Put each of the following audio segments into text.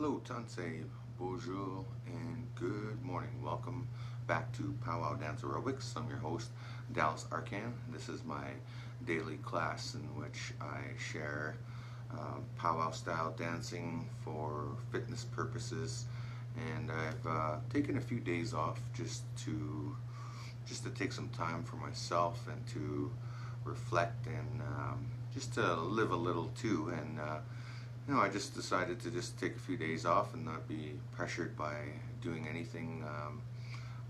Hello, Tansei, bonjour, and good morning. Welcome back to Pow-wow Dance Aerobics. I'm your host, Dallas Arcand. This is my daily class in which I share powwow style dancing for fitness purposes. And I've taken a few days off just to take some time for myself and to reflect and just to live a little too. And I just decided to just take a few days off and not be pressured by doing anything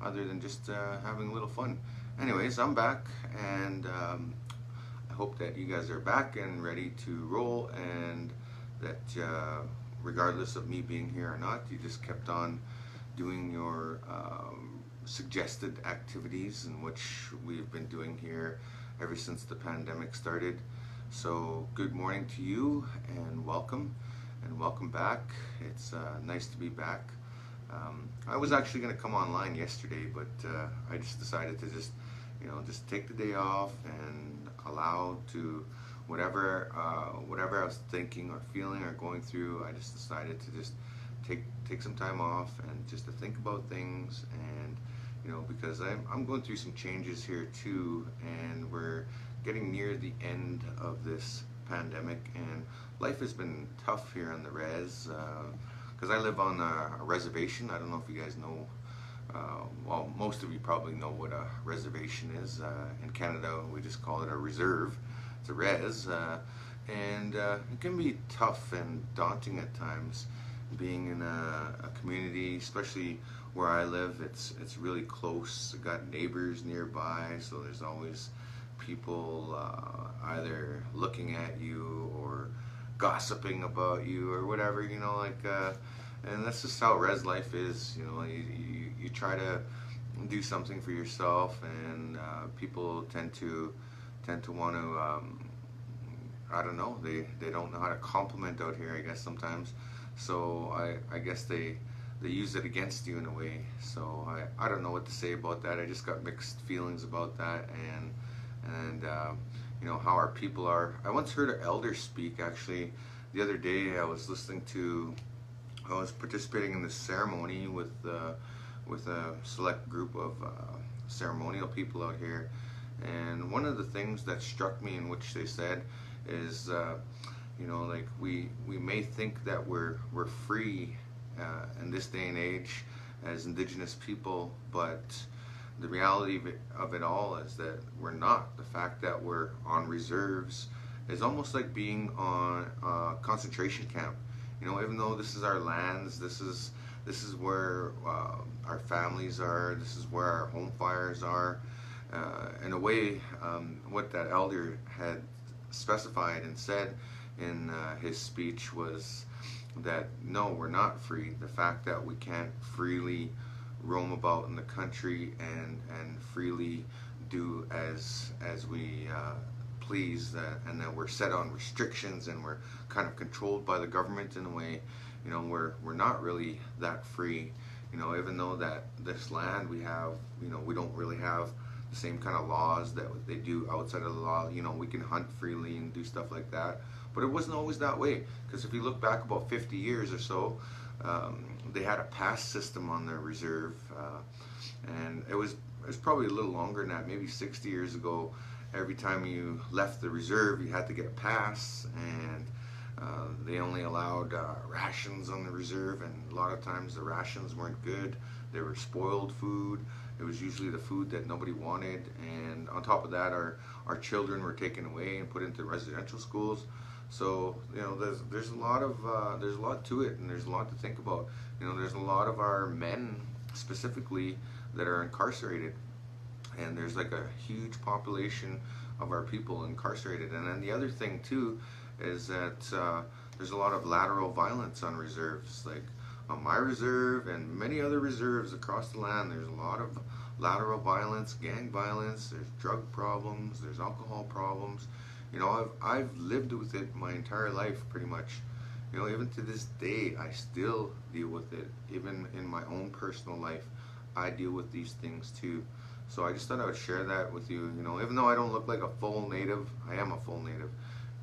other than just having a little fun. Anyways, I'm back, and I hope that you guys are back and ready to roll, and that regardless of me being here or not, you just kept on doing your suggested activities, in which we've been doing here ever since the pandemic started. So good morning to you, and welcome back. It's nice to be back. I was actually going to come online yesterday, but I just decided to just take the day off and allow to whatever I was thinking or feeling or going through. I just decided to just take some time off and just to think about things, and because I'm going through some changes here too, and we're getting near the end of this pandemic, and life has been tough here on the res, because I live on a reservation. I don't know if you guys know, well, most of you probably know what a reservation is. In Canada, we just call it a reserve. It's a res, and it can be tough and daunting at times being in a community, especially where I live. It's really close. I got neighbors nearby, so there's always people either looking at you or gossiping about you or whatever, and that's just how res life is. You try to do something for yourself, and people tend to want to I don't know, they don't know how to compliment out here, I guess, sometimes. So I guess they use it against you in a way. So I don't know what to say about that. I just got mixed feelings about that, and how our people are. I once heard an elder speak, actually, the other day. I was participating in this ceremony with a select group of ceremonial people out here, and one of the things that struck me in which they said is, like we may think that we're free in this day and age as Indigenous people, but the reality of it all is that we're not. The fact that we're on reserves is almost like being on a concentration camp. Even though this is our lands, this is where our families are, this is where our home fires are. In a way, what that elder had specified and said in his speech was that no, we're not free. The fact that we can't freely roam about in the country and freely do as we please, and that we're set on restrictions and we're kind of controlled by the government in a way. We're not really that free. Even though that this land we have, we don't really have the same kind of laws that they do outside of the law. We can hunt freely and do stuff like that, but it wasn't always that way. Because if you look back about 50 years or so, they had a pass system on their reserve, and it was probably a little longer than that, maybe 60 years ago. Every time you left the reserve, you had to get a pass, and they only allowed rations on the reserve, and a lot of times the rations weren't good. They were spoiled food. It was usually the food that nobody wanted, and on top of that, our children were taken away and put into residential schools. So there's a lot to it, and there's a lot to think about. There's a lot of our men specifically that are incarcerated, and there's like a huge population of our people incarcerated. And then the other thing too is that there's a lot of lateral violence on reserves, like on my reserve and many other reserves across the land. There's a lot of lateral violence, gang violence, there's drug problems, there's alcohol problems. I've lived with it my entire life, pretty much. Even to this day, I still deal with it. Even in my own personal life, I deal with these things too. So I just thought I would share that with you. Even though I don't look like a full native, I am a full native.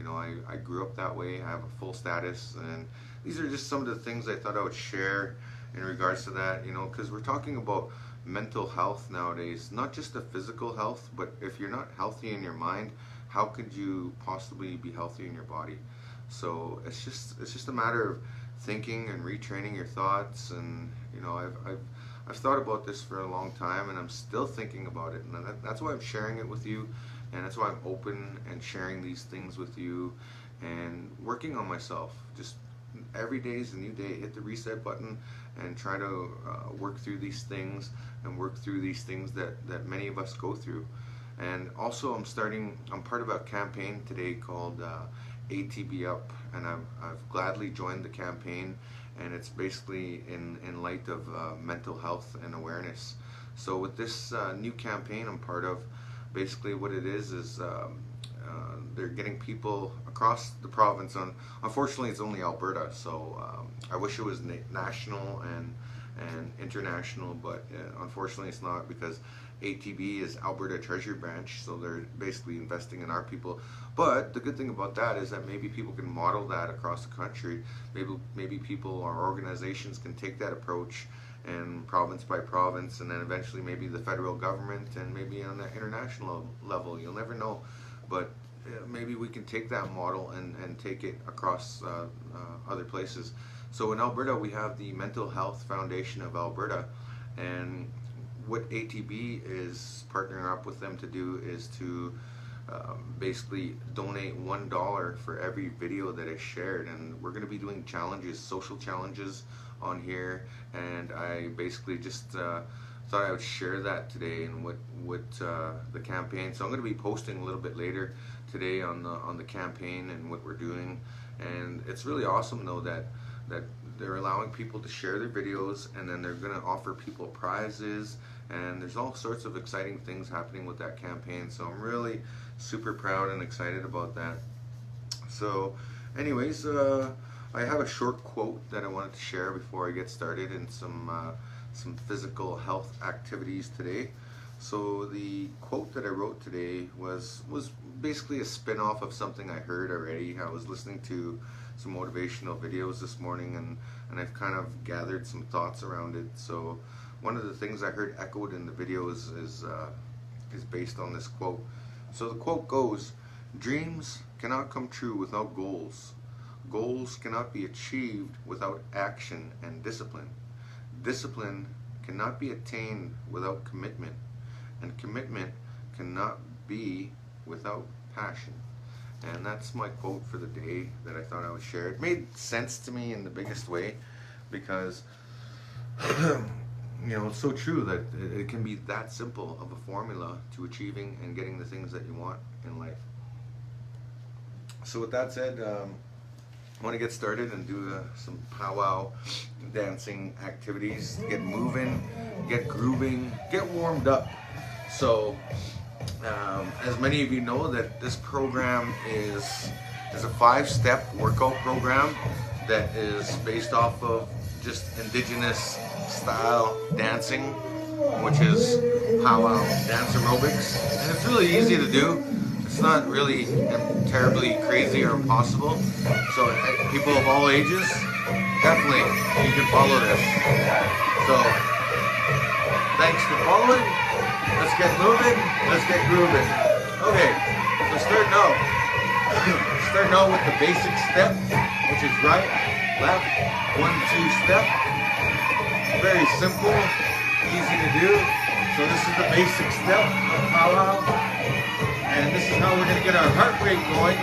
I grew up that way. I have a full status, and these are just some of the things I thought I would share in regards to that, you know, because we're talking about mental health nowadays, not just the physical health, but if you're not healthy in your mind, how could you possibly be healthy in your body? So it's just a matter of thinking and retraining your thoughts. And you know, I've thought about this for a long time, and I'm still thinking about it, and that's why I'm sharing it with you, and that's why I'm open and sharing these things with you and working on myself. Just every day is a new day. Hit the reset button and try to work through these things and work through these things that many of us go through. And also I'm part of a campaign today called ATB Up, and I've gladly joined the campaign, and it's basically in light of mental health and awareness. So with this new campaign I'm part of, basically what it is they're getting people across the province. Unfortunately, it's only Alberta, so I wish it was national and international, but unfortunately it's not, because ATB is Alberta Treasury Branch, so they're basically investing in our people. But the good thing about that is that maybe people can model that across the country. Maybe people or organizations can take that approach, and province by province, and then eventually maybe the federal government, and maybe on the international level. You'll never know, but maybe we can take that model and take it across other places. So in Alberta, we have the Mental Health Foundation of Alberta, and what ATB is partnering up with them to do is to basically donate $1 for every video that is shared. And we're going to be doing challenges, social challenges on here, and I basically just thought I would share that today and what the campaign. So I'm going to be posting a little bit later today on the campaign and what we're doing. And it's really awesome though that they're allowing people to share their videos, and then they're going to offer people prizes, and there's all sorts of exciting things happening with that campaign. So I'm really super proud and excited about that. So anyways, I have a short quote that I wanted to share before I get started in some physical health activities today. So the quote that I wrote today was basically a spin-off of something I heard already. I was listening to some motivational videos this morning, and I've kind of gathered some thoughts around it. So one of the things I heard echoed in the videos is based on this quote. So the quote goes, "Dreams cannot come true without goals. Goals cannot be achieved without action and discipline. Discipline cannot be attained without commitment, and commitment cannot be without passion." And that's my quote for the day that I thought I would share. It made sense to me in the biggest way, because you know, it's so true that it can be that simple of a formula to achieving and getting the things that you want in life. So with that said, I want to get started and do some powwow dancing activities. Get moving, get grooving, get warmed up. So as many of you know, that this program is a 5-step workout program that is based off of just indigenous style dancing, which is Pow-wow Dance Aerobics. And it's really easy to do. It's not really terribly crazy or impossible. So people of all ages, definitely you can follow this. So thanks for following. Let's get moving. Let's get grooving. Okay, so starting out with the basic step, which is right, left, 1, 2 step. Very simple, easy to do. So this is the basic step of powwow. And this is how we're going to get our heart rate going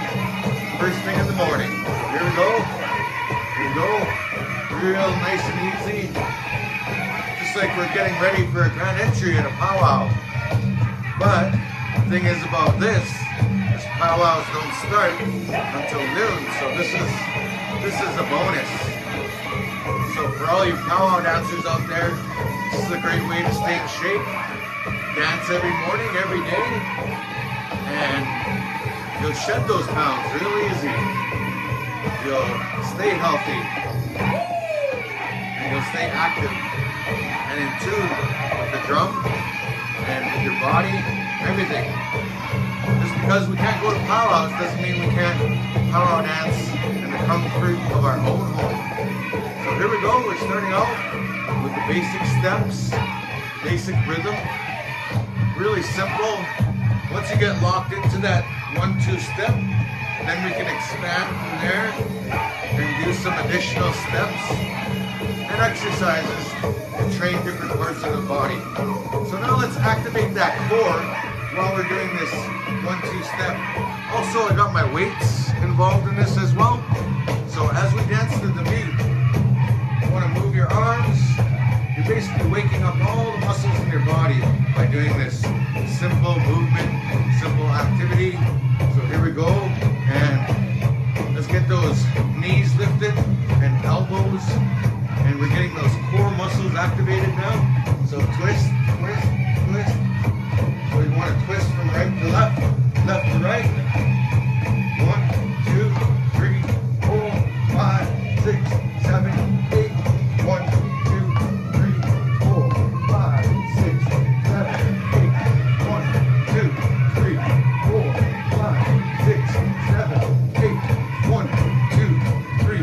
first thing in the morning. Here we go. Here we go. Real nice and easy. Just like we're getting ready for a grand entry at a powwow. But the thing is about this powwows don't start until noon. So this is a bonus. So for all you powwow dancers out there, this is a great way to stay in shape. Dance every morning, every day. And you'll shed those pounds real easy. You'll stay healthy. And you'll stay active and in tune with the drum and with your body, everything. Just because we can't go to powwows doesn't mean we can't powwow dance in the comfort of our own home. we're starting out with the basic steps, basic rhythm, really simple. Once you get locked into that 1-2 step, then we can expand from there and do some additional steps and exercises to train different parts of the body. So now let's activate that core while we're doing this 1-2 step. Also, I got my weights involved in this as well. So as we dance to the beat, you want to move your arms. You're basically waking up all the muscles in your body by doing this simple movement, simple activity. So here we go, and let's get those knees lifted and elbows, and we're getting those core muscles activated now. So twist, twist, twist. So you want to twist from right to left, left to right. 1, 2, 3, 4, 5, 6, 7, 8. 1, 2, 3, 4, 5, 6, 7, 8. 1, 2, 3, 4, 5, 6, 7, 8. 1, 2, 3,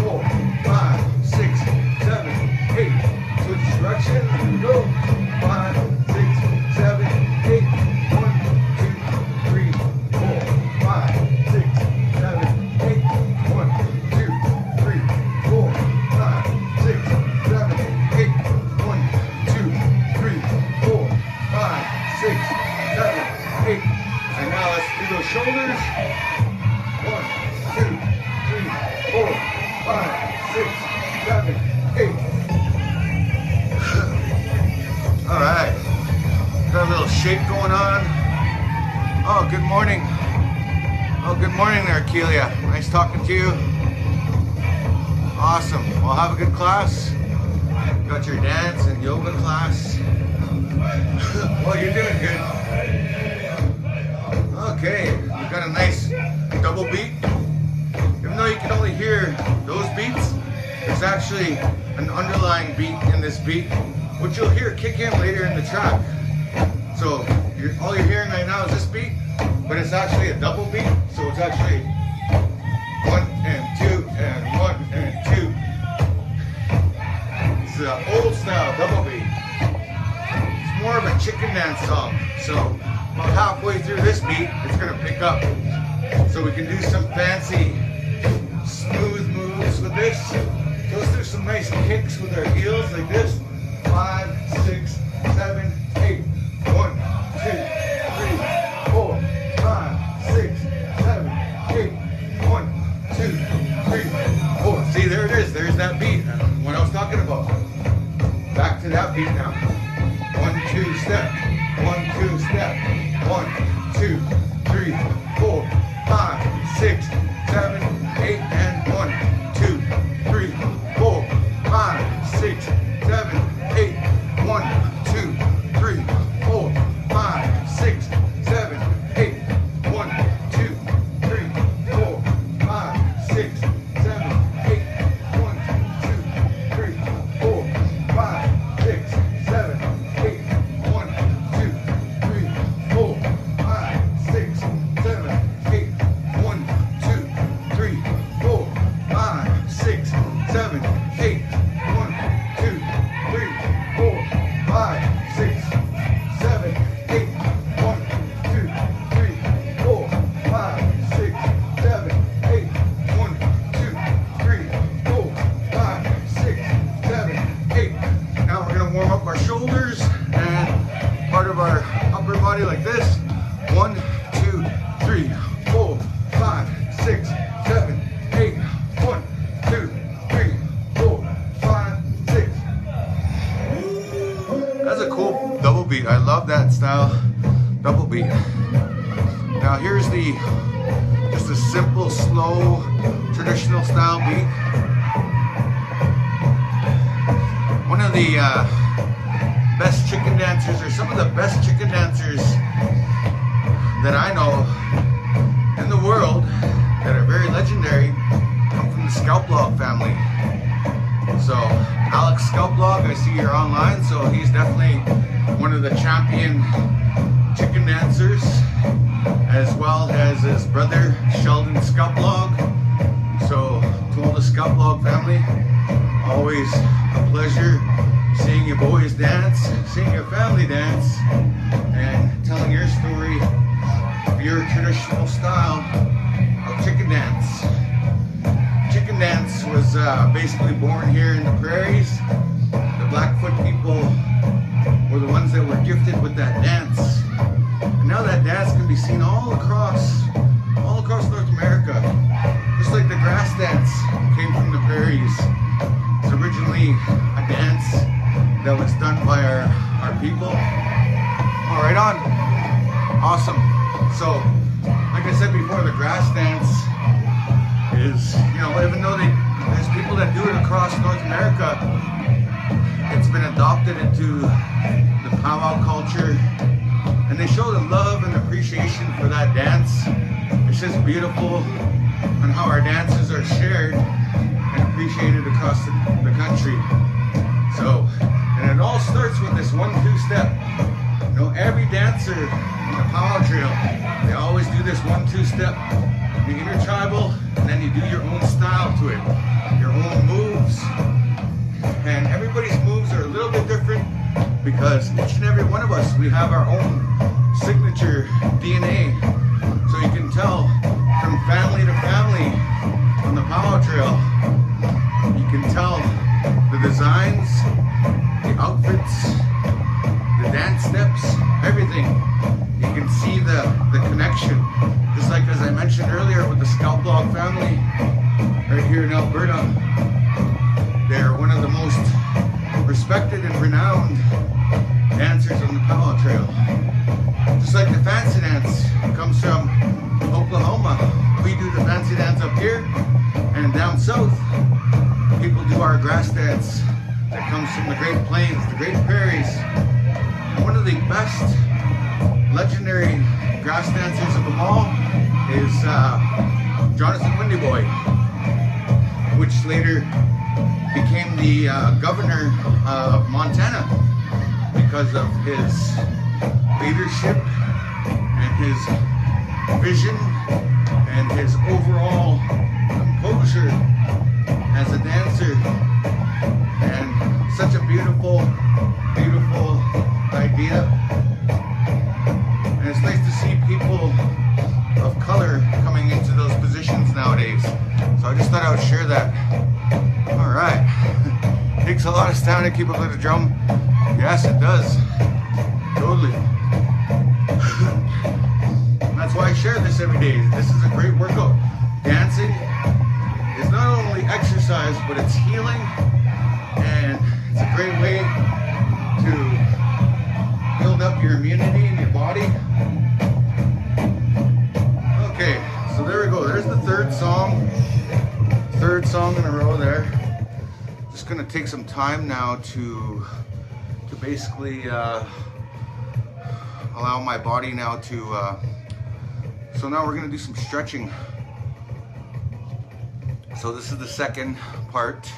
4, 5, 6, 7, 8. Switch direction. Here we go. 5, 6, 7, 8. 1, 2, 3, 4, 5, 6, 7, 8. 1, 2, 3, 4, 5, 6, 7, 8. 1, 2, 3, 4, 5, 6, 7, 8. And now let's do those shoulders. 1, 2, 3, 4, 5, 6, 7, 8. All right. Got a little shake going on. Oh, good morning. Oh, good morning there, Kelia. Nice talking to you. Awesome. Well, have a good class. Got your dance and yoga class. Well, you're doing good. Okay, we got a nice double beat. Even though you can only hear those beats, there's actually an underlying beat in this beat, which you'll hear kick in later in the track. So all you're hearing right now is this beat, but it's actually a double beat. So it's actually 1 and 2 and 1 and 2. It's an old style double beat. It's more of a chicken dance song. So about halfway through this beat, it's gonna pick up. So we can do some fancy smooth moves with this. Let's do some nice kicks with our heels like this. 5, 6, 7, 8. 1, 2, 3, 4, 5, 6, 7, 8. 1, 2, 3, 4. See, there it is. There's that beat. What I was talking about. Back to that beat now. 1, 2 step. 1, 2 step. 1, 2, 3, 4, 5, 6, 7, 8, and 1, 2, 3, 4, 5, 6, 7, 8. 1, 2, 3, 4, 5, 6, 7, 8. 1, 2, 3, 4, 5, 6, 7, 8. 1, 2, 3, 4, 5, 6, 7, 8. 1, 2, 3, 4, 5, 6, 7, 8. 1, 2, 3, 4, 5, 6, 7, 8. 1, 2, 3, 4, 5, 6, 7, 8. 1, 2, 3, 4, 5, 6, 7, 8. 1, 2, 3, 4, 5, 6, 7, 8. Now we're going to warm up our shoulders and part of our upper body like this. 1, 2, 3, 4, 5, 6, 7, 8. 1, 2, 3, 4, 5, 6. That's a cool double beat. I love that style double beat. Now here's just a simple, slow, traditional style beat. One of the best chicken dancers, or some of the best chicken dancers that I know in the world that are very legendary, come from the Scalp Log family. So Alex Scalp Log, I see you're online, so he's definitely one of the champion chicken dancers, as well as his brother Sheldon Scalp Log. So to all the Scalp Log family, always always a pleasure seeing you boys dance, seeing your family dance, and telling your story of your traditional style of chicken dance. Chicken dance was basically born here in the prairies. The Blackfoot people were the ones that were gifted with that dance. And now that dance can be seen all across North America. Just like the grass dance came from the prairies. It's originally a dance that was done by our people. All right, on. Awesome. So, like I said before, the grass dance is, even though there's people that do it across North America, it's been adopted into the powwow culture, and they show the love and appreciation for that dance. It's just beautiful on how our dances are shared and appreciated across the country. So, and it all starts with this 1-2 step. Every dancer in the powwow drill, they always do this 1-2 step. You intertribal, and then you do your own style to it, your own moves. And everybody's moves are a little bit different because each and every one of us, we have our own signature DNA. So you can tell from family to family on the powwow trail, you can tell the designs, the outfits, the dance steps, everything. You can see the connection. Just like as I mentioned earlier with the Scalp Log family right here in Alberta. They're one of the most respected and renowned dancers on the powwow trail. Just like the fancy dance comes from Oklahoma. We do the fancy dance up here, and down south, people do our grass dance that comes from the Great Plains, the Great Prairies. And one of the best legendary grass dancers of them all is Jonathan Windy Boy, which later became the governor of Montana because of his leadership and his vision and his overall composure as a dancer, and such a beautiful idea. And it's nice to see people of color coming into those positions nowadays. So I just thought I would share that. All right. Takes a lot of stamina to keep up with the drum. Yes, it does. Totally. That's why I share this every day. This is a great workout. Dancing is not only exercise, but it's healing, and it's a great way to build up your immunity in your body. Okay, so there we go. There's the third song in a row there. Just gonna take some time now to basically allow my body now to so now we're gonna do some stretching. So this is the second part,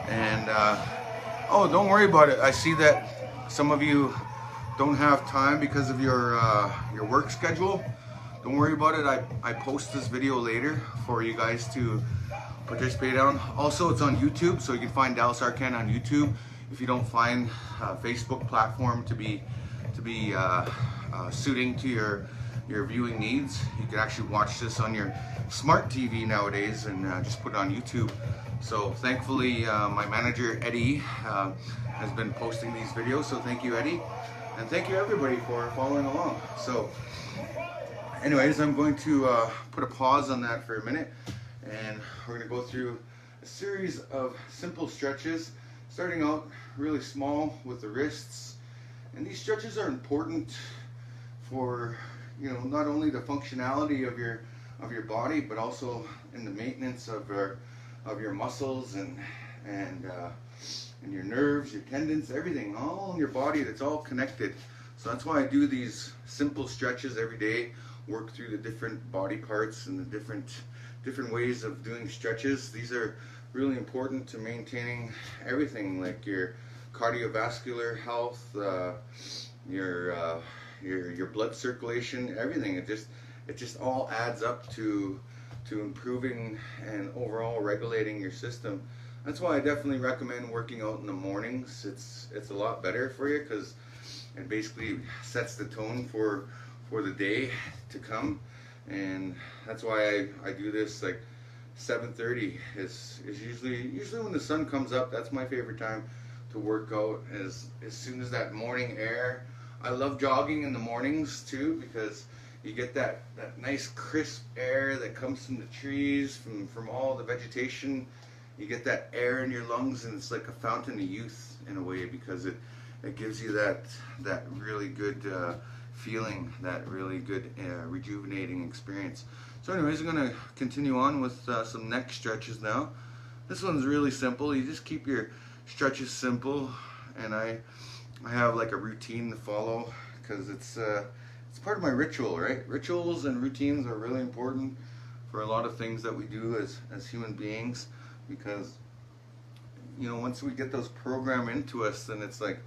and oh, don't worry about it. I see that some of you don't have time because of your work schedule. Don't worry about it. I post this video later for you guys to participate on. Also, it's on YouTube, so you can find Dallas Arcand on YouTube. If you don't find a Facebook platform to be suiting to your viewing needs, you can actually watch this on your smart TV nowadays and just put it on YouTube. So thankfully, my manager Eddie has been posting these videos. So thank you, Eddie, and thank you everybody for following along. So anyways, I'm going to put a pause on that for a minute, and we're going to go through a series of simple stretches, starting out really small with the wrists. And these stretches are important for, not only the functionality of your body, but also in the maintenance of your muscles and your nerves, your tendons, everything, all in your body. That's all connected. So that's why I do these simple stretches every day. Work through the different body parts and the different ways of doing stretches. These are really important to maintaining everything, like your cardiovascular health, your blood circulation, everything. It just all adds up to improving and overall regulating your system that's why I definitely recommend working out in the mornings. It's a lot better for you because it basically sets the tone for the day to come, and that's why I do this like 7:30 is usually when the sun comes up. That's my favorite time to work out. As soon as that morning air. I love jogging in the mornings too because you get that nice crisp air that comes from the trees, from all the vegetation. You get that air in your lungs, and it's like a fountain of youth in a way because it gives you that really good feeling, that really good rejuvenating experience. So anyways, I'm going to continue on with some neck stretches now. This one's really simple. You just keep your stretches simple, and I have like a routine to follow because it's part of my ritual, right? Rituals and routines are really important for a lot of things that we do as human beings because, you know, once we get those programmed into us, then it's like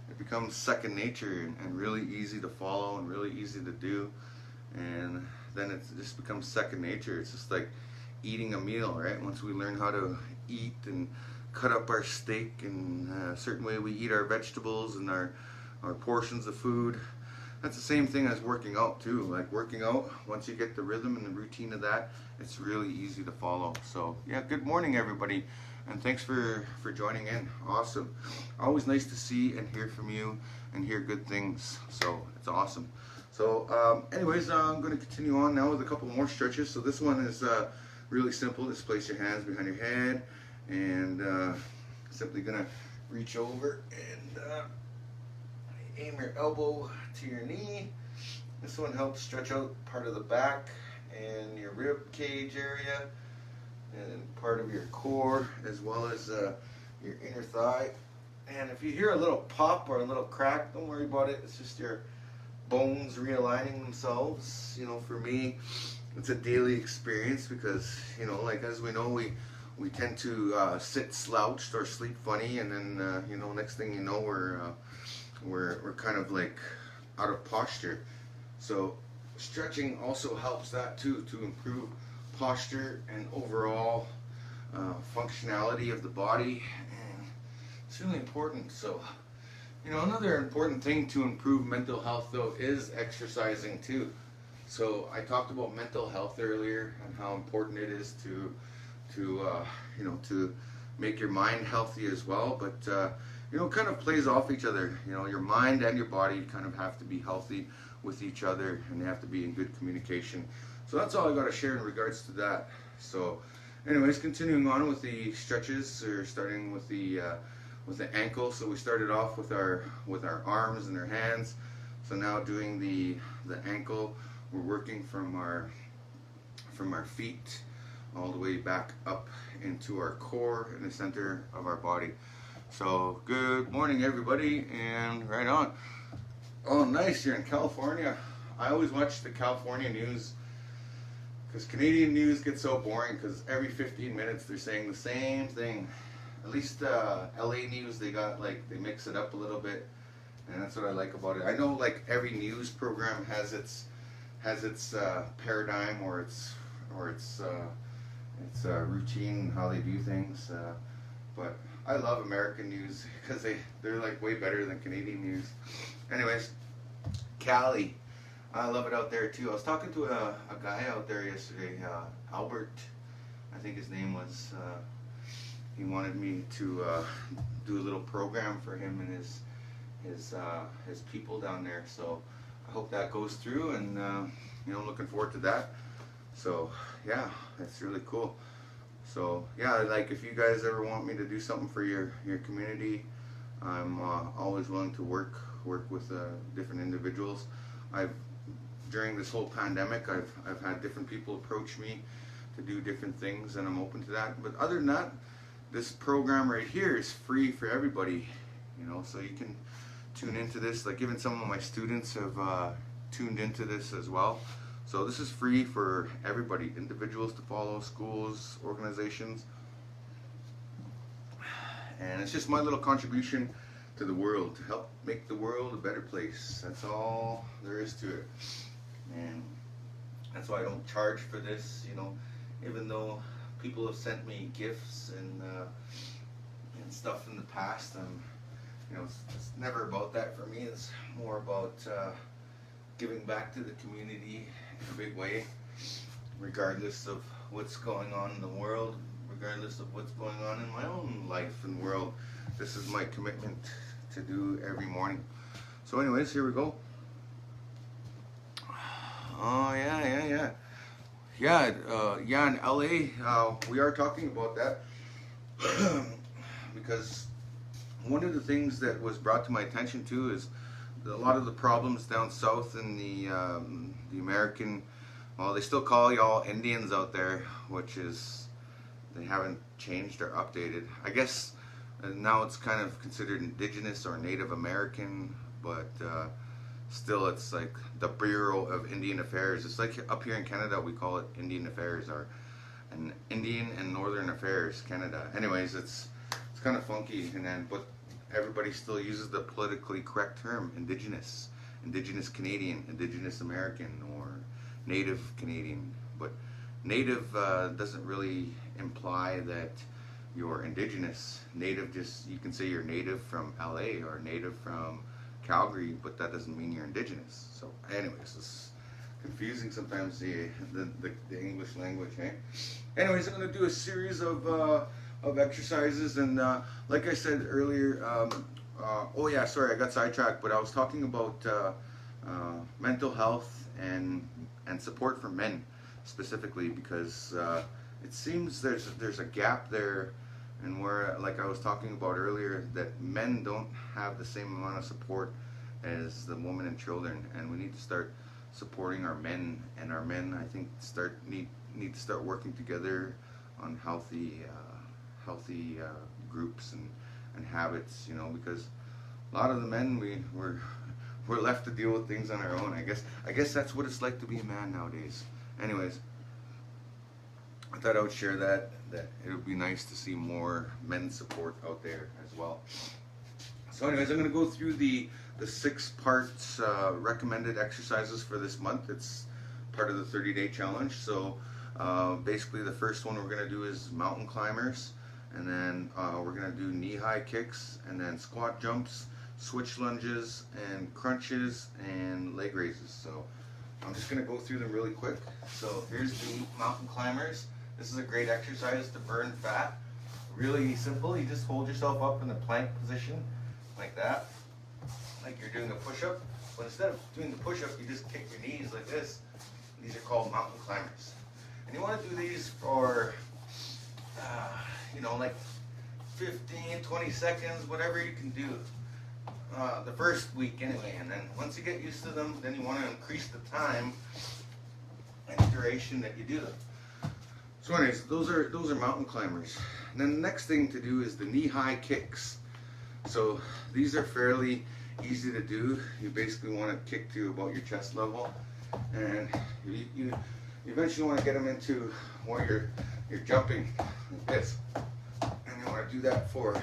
it becomes second nature and really easy to follow and really easy to do, and then it just becomes second nature. It's just like eating a meal, right? Once we learn how to eat and cut up our steak in a certain way we eat our vegetables and our portions of food, that's the same thing as working out too. Like working out, once you get the rhythm and the routine of that, it's really easy to follow. So yeah, good morning everybody, and thanks for joining in. Awesome. Always nice to see and hear from you and hear good things, so it's awesome. So anyways, I'm going to continue on now with a couple more stretches. So this one is really simple. Just place your hands behind your head and simply going to reach over and aim your elbow to your knee. This one helps stretch out part of the back and your rib cage area and part of your core, as well as your inner thigh. And if you hear a little pop or a little crack, don't worry about it. It's just your bones realigning themselves. You know, for me, it's a daily experience because, you know, like as we know, we tend to sit slouched or sleep funny, and then you know, next thing you know, we're kind of like out of posture. So stretching also helps that too, to improve posture and overall functionality of the body, and it's really important. So, you know, another important thing to improve mental health though is exercising too. So I talked about mental health earlier and how important it is to you know, to make your mind healthy as well, but you know, it kind of plays off each other. You know, your mind and your body kind of have to be healthy with each other, and they have to be in good communication. So that's all I got to share in regards to that. So anyways, continuing on with the stretches, or starting with the ankle. So we started off with our arms and our hands. So now doing the ankle, we're working from our feet all the way back up into our core in the center of our body. So good morning everybody, and right on. Oh nice, you're in California. I always watch the California news because Canadian news gets so boring because every 15 minutes they're saying the same thing. At least LA news, they mix it up a little bit, and that's what I like about it. I know like every news program has its paradigm or its routine, how they do things, but I love American news because they're like way better than Canadian news. Anyways, Cali, I love it out there too. I was talking to a guy out there yesterday, Albert, I think his name was. He wanted me to do a little program for him and his people down there. So I hope that goes through, and you know, looking forward to that. So yeah, that's really cool. So yeah, like if you guys ever want me to do something for your community, I'm always willing to work with different individuals. During this whole pandemic, I've had different people approach me to do different things, and I'm open to that. But other than that, this program right here is free for everybody, you know, so you can tune into this. Like even some of my students have tuned into this as well. So this is free for everybody, individuals to follow, schools, organizations. And it's just my little contribution to the world, to help make the world a better place. That's all there is to it. And that's why I don't charge for this, you know, even though people have sent me gifts and stuff in the past. You know, it's never about that for me. It's more about giving back to the community in a big way, regardless of what's going on in the world, regardless of what's going on in my own life and world. This is my commitment to do every morning. So anyways, here we go. Oh yeah, in LA, we are talking about that because one of the things that was brought to my attention too is a lot of the problems down south in the American, well, they still call y'all Indians out there, which is, they haven't changed or updated. I guess now it's kind of considered Indigenous or Native American, but still it's like the Bureau of Indian Affairs. It's like up here in Canada we call it Indian Affairs, or an Indian and Northern Affairs Canada. Anyways, it's kind of funky, but everybody still uses the politically correct term Indigenous Canadian, Indigenous American, or Native Canadian. But Native doesn't really imply that you're Indigenous. Native, just, you can say you're native from LA or native from Calgary, but that doesn't mean you're Indigenous. So anyways, it's confusing sometimes, the English language, eh? Anyways, I'm going to do a series of exercises, and like I said earlier, oh yeah, sorry, I got sidetracked, but I was talking about mental health and support for men specifically, because it seems there's a gap there, and where, like I was talking about earlier, that men don't have the same amount of support as the women and children, and we need to start supporting our men, and our men, I think, need to start working together on healthy groups and habits, you know, because a lot of the men, we're left to deal with things on our own. I guess that's what it's like to be a man nowadays. Anyways, I thought I would share that it would be nice to see more men support out there as well. So anyways, I'm going to go through the 6 parts recommended exercises for this month. It's part of the 30-day challenge. So basically the first one we're going to do is mountain climbers, and then we're going to do knee-high kicks, and then squat jumps, switch lunges, and crunches, and leg raises. So I'm just going to go through them really quick. So here's the mountain climbers. This is a great exercise to burn fat. Really simple. You just hold yourself up in the plank position like that, like you're doing a push-up. But instead of doing the push-up, you just kick your knees like this. These are called mountain climbers. And you want to do these for, you know, like 15, 20 seconds, whatever you can do. The first week anyway, and then once you get used to them, then you want to increase the time and duration that you do them. So anyways, those are mountain climbers. And then the next thing to do is the knee-high kicks. So these are fairly easy to do. You basically want to kick to about your chest level, and you eventually want to get them into where you're jumping like this, and you want to do that for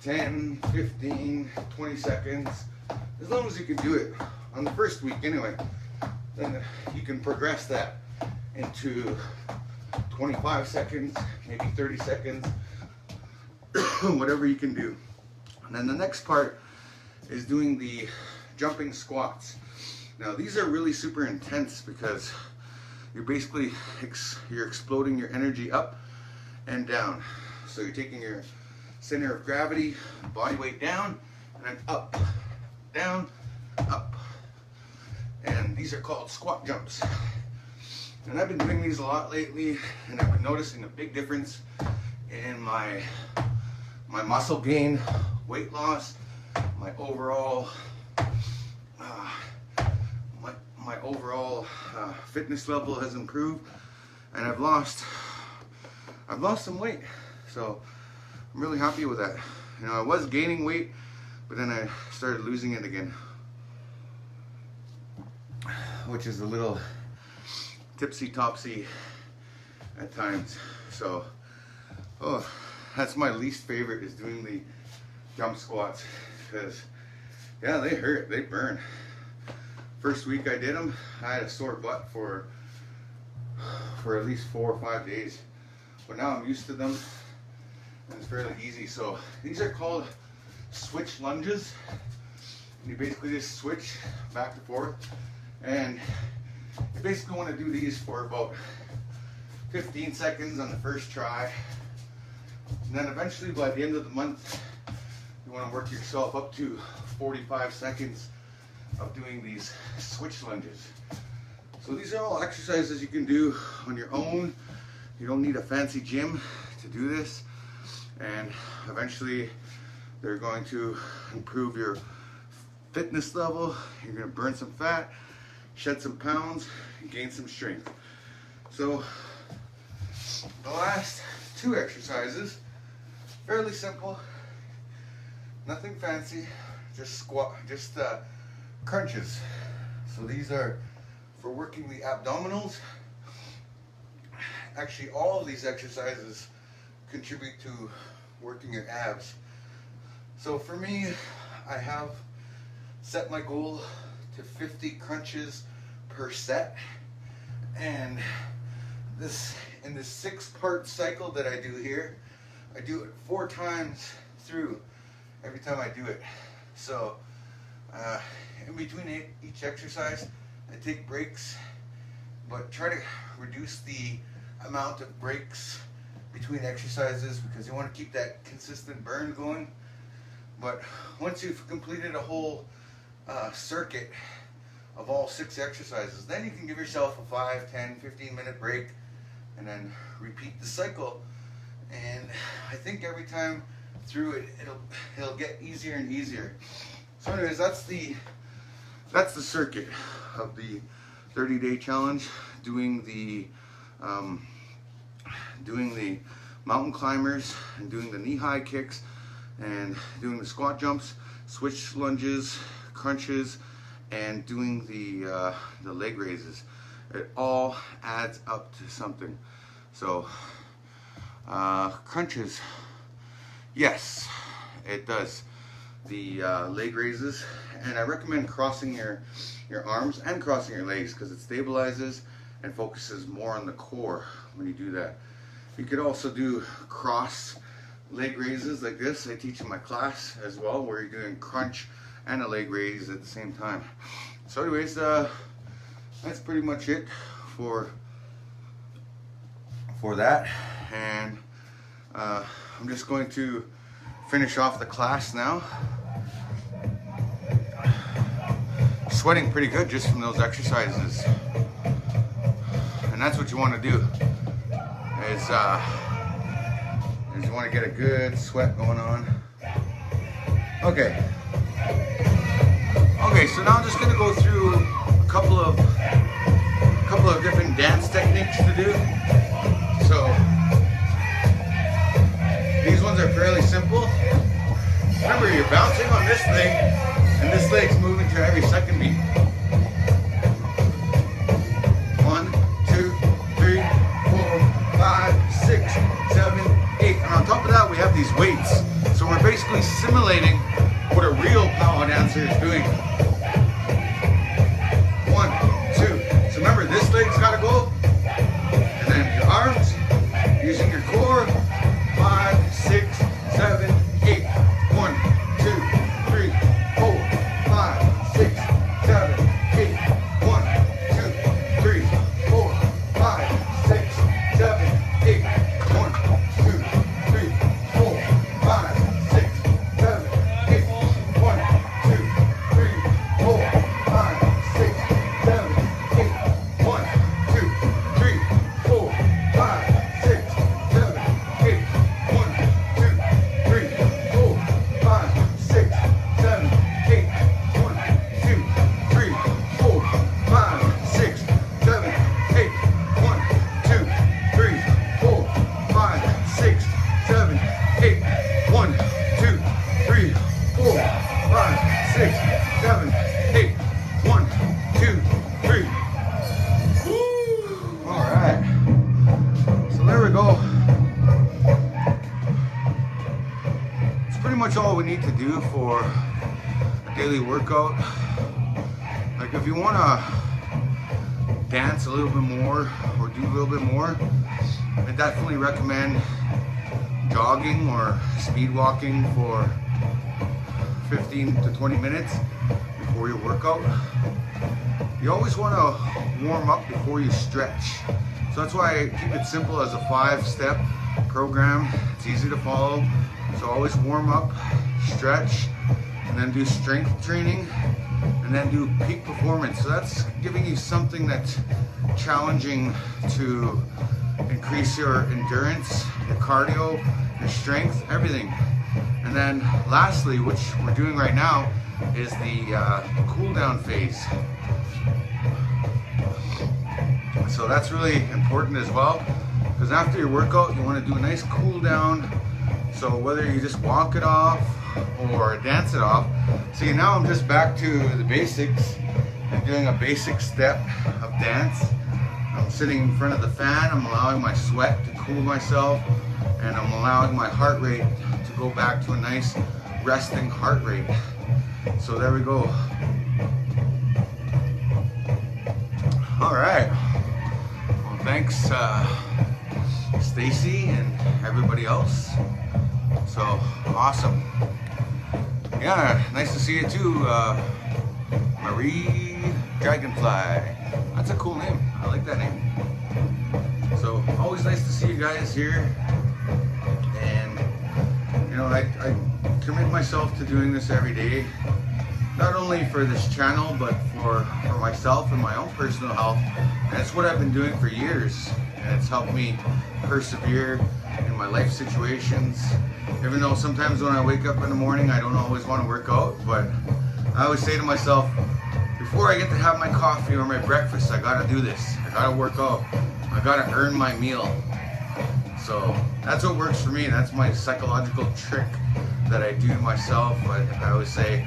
10, 15, 20 seconds, as long as you can do it on the first week anyway. Then you can progress that into 25 seconds, maybe 30 seconds, whatever you can do. And then the next part is doing the jumping squats. Now these are really super intense because you're basically you're exploding your energy up and down. So you're taking your center of gravity, body weight down, and then up, down, up. And these are called squat jumps. And I've been doing these a lot lately, and I've been noticing a big difference in my muscle gain, weight loss, my overall fitness level has improved, and I've lost some weight. So I'm really happy with that. You know, I was gaining weight, but then I started losing it again, which is a little tipsy-topsy at times. So, that's my least favorite, is doing the jump squats, because yeah, they hurt, they burn. First week I did them, I had a sore butt for at least 4 or 5 days. but now I'm used to them and it's fairly easy. So these are called switch lunges. And you basically just switch back and forth, and you basically want to do these for about 15 seconds on the first try, and then eventually by the end of the month you want to work yourself up to 45 seconds of doing these switch lunges. So these are all exercises you can do on your own. You don't need a fancy gym to do this, and eventually they're going to improve your fitness level. You're going to burn some fat, shed some pounds, and gain some strength. So the last two exercises, fairly simple, nothing fancy, just crunches. So these are for working the abdominals. Actually, all of these exercises contribute to working your abs. So for me, I have set my goal to 50 crunches per set, and in this 6-part cycle that I do here, I do it 4 times through every time I do it. So in between each exercise I take breaks, but try to reduce the amount of breaks between exercises because you want to keep that consistent burn going. But once you've completed a whole circuit of all 6 exercises, then you can give yourself a 5, 10, 15 minute break and then repeat the cycle. And I think every time through it, it'll get easier and easier. So anyways, that's the circuit of the 30-day challenge, doing the mountain climbers and doing the knee-high kicks and doing the squat jumps, switch lunges, crunches, and doing the leg raises. It all adds up to something. So crunches, yes, it does. The leg raises, and I recommend crossing your arms and crossing your legs because it stabilizes and focuses more on the core when you do that. You could also do cross leg raises like this. I teach in my class as well, where you're doing crunch and a leg raise at the same time. So anyways, that's pretty much it for that, and I'm just going to finish off the class now. Sweating pretty good just from those exercises, and that's what you want to do is you want to get a good sweat going on. Okay, so now I'm just going to go through a couple of different dance techniques to do. So these ones are fairly simple. Remember, you're bouncing on this leg, and this leg's moving to every second beat. 1, 2, 3, 4, 5, 6, 7, 8. And on top of that, we have these weights. So we're basically simulating what a real pow-wow dancer is doing. 1, 2. So remember, this leg's got to go. And then your arms, using your core. 5, 6, 7, 8. 1, 2, 3, 4, 5, 6, 7, 8. 1, 2, 3, 4, 5, 6, 7, 8. 1, 2, 3, 4, 5, 6, 7, 8. 1, 2, 3, 4, 5, 6, 7, 8. 1, 2, 3, 4, 5, 6, 7, 8. 1, 2, 3, 4, 5, 6, 7, 8. 1, 2, 3, 4, 5, 6, 7, 8. 1, 2, 3, 4, 5, 6, 7, 8. 1, 2, 3, 4, 5, 6, 7, 8. 1, 2, 3. All right. So there we go. It's pretty much all we need to do for a daily workout. Like if you want to dance a little bit more or do a little bit more, I definitely recommend jogging or speed walking for 15 to 20 minutes before your workout. You always want to warm up before you stretch. So that's why I keep it simple as a 5-step program. It's easy to follow. So always warm up, stretch, and then do strength training, and then do peak performance. So that's giving you something that's challenging to increase your endurance, your cardio, your strength, everything. And then lastly, which we're doing right now, is the cool down phase. So that's really important as well, because after your workout you want to do a nice cool down. So whether you just walk it off or dance it off. See, now I'm just back to the basics and doing a basic step of dance. I'm sitting in front of the fan, I'm allowing my sweat to cool myself, and I'm allowing my heart rate to go back to a nice resting heart rate. So there we go. All right. Well, thanks Stacy and everybody else. So awesome. Yeah, nice to see you too, Marie Dragonfly. That's a cool name. I like that name. So always nice to see you guys here. And you know, I commit myself to doing this every day, not only for this channel, but for myself and my own personal health. And it's what I've been doing for years, and it's helped me persevere in my life situations. Even though sometimes when I wake up in the morning, I don't always want to work out, but I always say to myself, before I get to have my coffee or my breakfast, I gotta do this. I gotta work out. I gotta earn my meal. So that's what works for me. That's my psychological trick that I do to myself. I always say,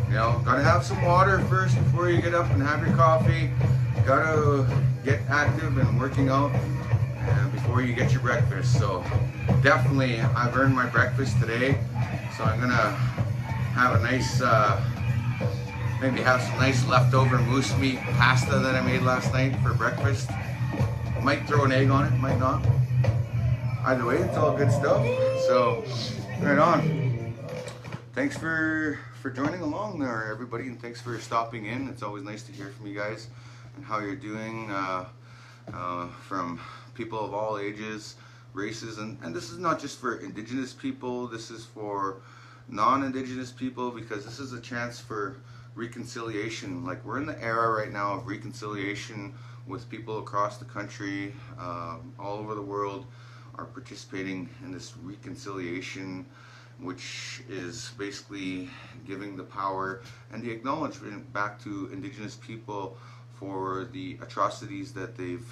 you know, gotta have some water first before you get up and have your coffee. Gotta get active and working out before you get your breakfast. So definitely I've earned my breakfast today. So I'm gonna have a nice, maybe have some nice leftover moose meat pasta that I made last night for breakfast. Might throw an egg on it, might not. Either way, it's all good stuff. So right on. Thanks for joining along there, everybody, and thanks for stopping in. It's always nice to hear from you guys and how you're doing, from people of all ages, races, and this is not just for Indigenous people, this is for non-Indigenous people, because this is a chance for reconciliation. Like, we're in the era right now of reconciliation with people across the country, all over the world are participating in this reconciliation, which is basically giving the power and the acknowledgement back to Indigenous people for the atrocities that they've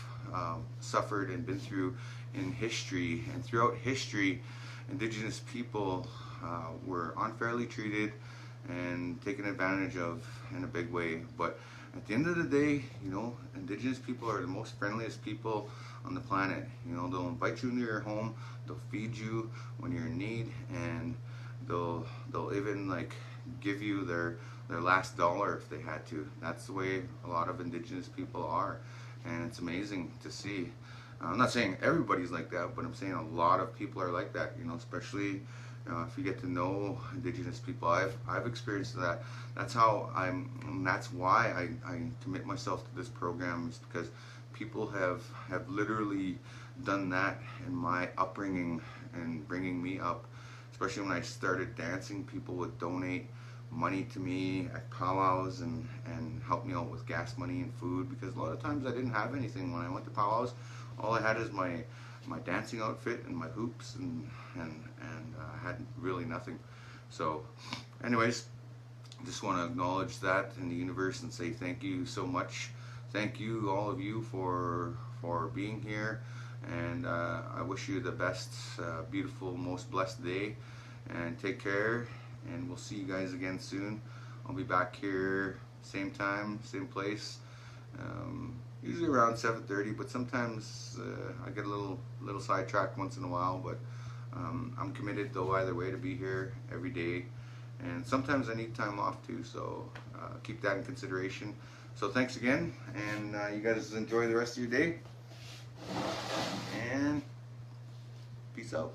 suffered and been through in history. And throughout history, Indigenous people were unfairly treated and taken advantage of in a big way. But at the end of the day, you know, Indigenous people are the most friendliest people on the planet. You know, they'll invite you into your home, they'll feed you when you're in need, and they'll even like give you their last dollar if they had to. That's the way a lot of Indigenous people are, and it's amazing to see. I'm not saying everybody's like that, but I'm saying a lot of people are like that, you know, especially if you get to know Indigenous people. I've experienced that. That's how and that's why I commit myself to this program, is because people have literally done that in my upbringing and bringing me up. Especially when I started dancing, people would donate money to me at powwows and help me out with gas money and food, because a lot of times I didn't have anything when I went to powwows. All I had is my dancing outfit and my hoops, and I had really nothing. So anyways, just want to acknowledge that in the universe and say thank you so much. Thank you, all of you, for being here, and I wish you the best, beautiful, most blessed day, and take care, and we'll see you guys again soon. I'll be back here same time, same place, usually around 7:30, but sometimes I get a little sidetracked once in a while, but I'm committed though either way to be here every day, and sometimes I need time off too, so keep that in consideration. So thanks again, and you guys enjoy the rest of your day. And peace out.